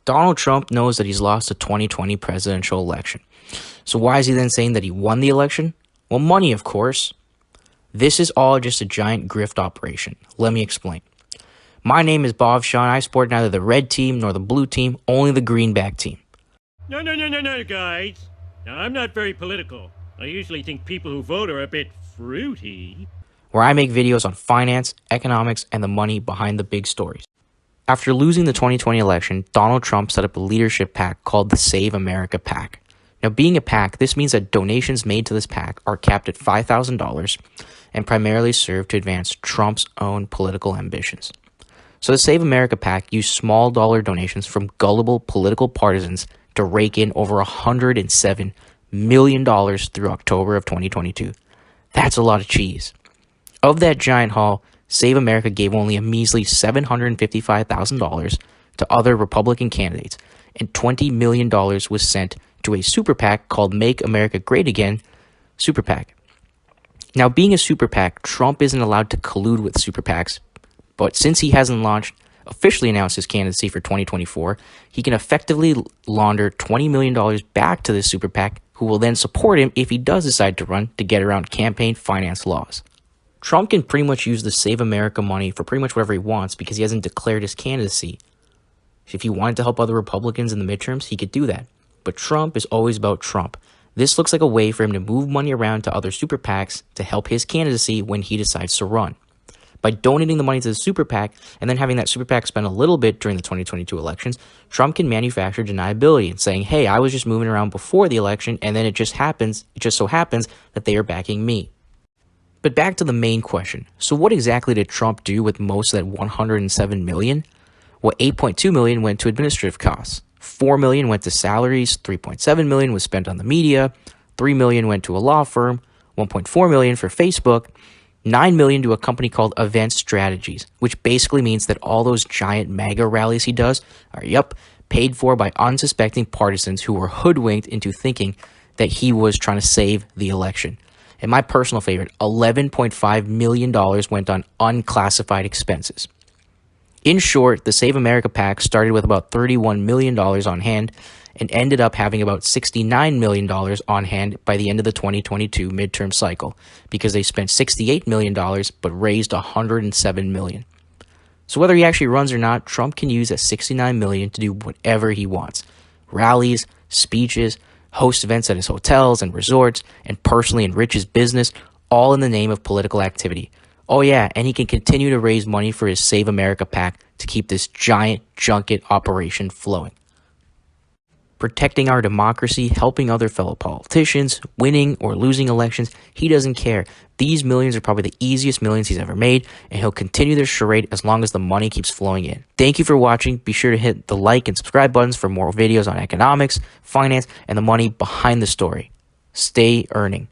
Donald Trump knows that he's lost the 2020 presidential election. So why is he then saying that he won the election? Well, money, of course. This is all just a giant grift operation. Let me explain. My name is Bob Sean. I support neither the red team nor the blue team, only the greenback team. No, guys. Now, I'm not very political. I usually think people who vote are a bit fruity. Where I make videos on finance, economics, and the money behind the big stories. After losing the 2020 election, Donald Trump set up a leadership PAC called the Save America PAC. Now, being a PAC, this means that donations made to this PAC are capped at $5,000 and primarily serve to advance Trump's own political ambitions. So the Save America PAC used small dollar donations from gullible political partisans to rake in over $107 million through October of 2022. That's a lot of cheese. Of that giant haul, Save America gave only a measly $755,000 to other Republican candidates, and $20 million was sent to a super PAC called Make America Great Again super PAC. Now, being a super PAC, Trump isn't allowed to collude with super PACs, but since he hasn't officially announced his candidacy for 2024, he can effectively launder $20 million back to this super PAC, who will then support him if he does decide to run to get around campaign finance laws. Trump can pretty much use the Save America money for pretty much whatever he wants because he hasn't declared his candidacy. If he wanted to help other Republicans in the midterms, he could do that. But Trump is always about Trump. This looks like a way for him to move money around to other super PACs to help his candidacy when he decides to run. By donating the money to the super PAC and then having that super PAC spend a little bit during the 2022 elections, Trump can manufacture deniability and saying, hey, I was just moving around before the election and then it just so happens that they are backing me. But back to the main question. So what exactly did Trump do with most of that $107 million? Well, $8.2 million went to administrative costs. $4 million went to salaries. $3.7 million was spent on the media. $3 million went to a law firm. $1.4 million for Facebook. $9 million to a company called Event Strategies, which basically means that all those giant MAGA rallies he does are, paid for by unsuspecting partisans who were hoodwinked into thinking that he was trying to save the election. And my personal favorite, $11.5 million went on unclassified expenses. In short, the Save America PAC started with about $31 million on hand and ended up having about $69 million on hand by the end of the 2022 midterm cycle because they spent $68 million but raised $107 million. So whether he actually runs or not, Trump can use that $69 million to do whatever he wants. Rallies, speeches, host events at his hotels and resorts, and personally enrich his business, all in the name of political activity. Oh yeah, and he can continue to raise money for his Save America PAC to keep this giant junket operation flowing. Protecting our democracy, helping other fellow politicians, winning or losing elections, he doesn't care. These millions are probably the easiest millions he's ever made, and he'll continue this charade as long as the money keeps flowing in. Thank you for watching. Be sure to hit the like and subscribe buttons for more videos on economics, finance, and the money behind the story. Stay earning.